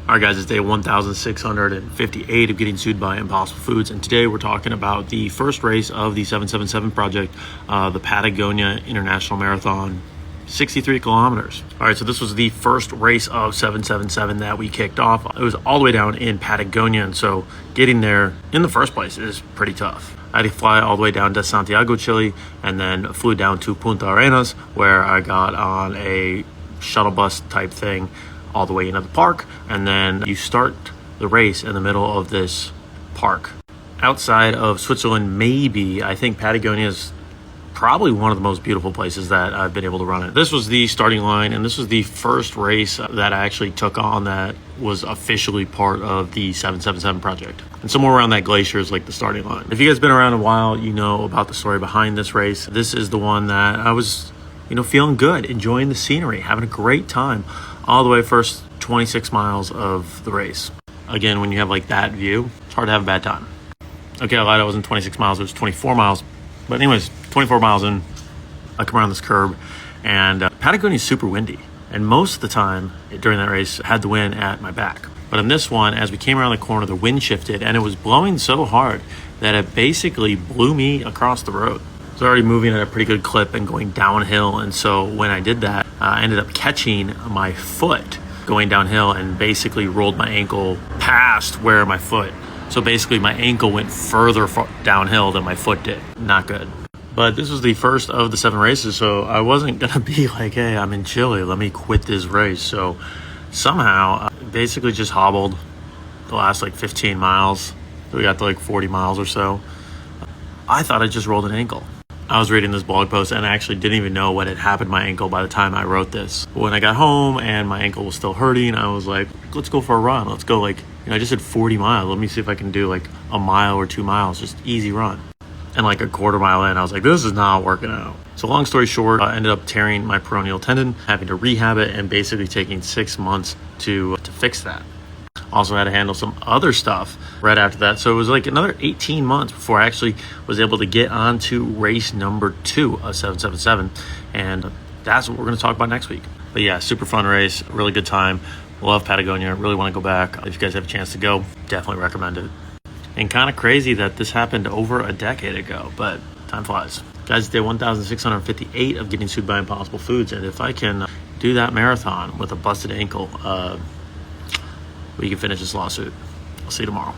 All right, guys, it's day 1,658 of getting sued by Impossible Foods, and today we're talking about the first race of the 777 project, the Patagonia International Marathon, 63 kilometers. All right, so this was the first race of 777 that we kicked off. It was all the way down in Patagonia, and so getting there in the first place is pretty tough. I had to fly all the way down to Santiago, Chile, and then flew down to Punta Arenas, where I got on a shuttle bus type thing all the way into the park, and then you start the race in the middle of this park. Outside of Switzerland, maybe, I think Patagonia is probably one of the most beautiful places that I've been able to run it. This was the starting line, and this was the first race that I actually took on that was officially part of the 777 project. And somewhere around that glacier is like the starting line. If you guys have been around a while, you know about the story behind this race. This is the one that I was, feeling good, enjoying the scenery, having a great time all the way first 26 miles of the race. Again, when you have like that view, it's hard to have a bad time. Okay, I lied, it wasn't 26 miles, it was 24 miles. But anyways, 24 miles in, I come around this curb, and Patagonia is super windy. And most of the time during that race, I had the wind at my back. But in this one, as we came around the corner, the wind shifted, and it was blowing so hard that it basically blew me across the road. I was already moving at a pretty good clip and going downhill, and so when I did that, I ended up catching my foot going downhill and basically rolled my ankle past where my foot. So basically my ankle went further downhill than my foot did. Not good. But this was the first of the 7 races, so I wasn't going to be like, hey, I'm in Chile, let me quit this race. So somehow I basically just hobbled the last 15 miles. So we got to 40 miles or so. I thought I just rolled an ankle. I was reading this blog post and I actually didn't even know what had happened to my ankle by the time I wrote this. When I got home and my ankle was still hurting, I was like, let's go for a run. Let's go I just did 40 miles. Let me see if I can do a mile or 2 miles, just easy run. And a quarter mile in, I was like, this is not working out. So long story short, I ended up tearing my peroneal tendon, having to rehab it, and basically taking 6 months to fix that. Also had to handle some other stuff right after that. So it was another 18 months before I actually was able to get on to race number 2 of 777. And that's what we're going to talk about next week. But yeah, super fun race, really good time. Love Patagonia, really want to go back. If you guys have a chance to go, definitely recommend it. And kind of crazy that this happened over a decade ago, but time flies. Guys, day 1,658 of getting sued by Impossible Foods. And if I can do that marathon with a busted ankle, we can finish this lawsuit. I'll see you tomorrow.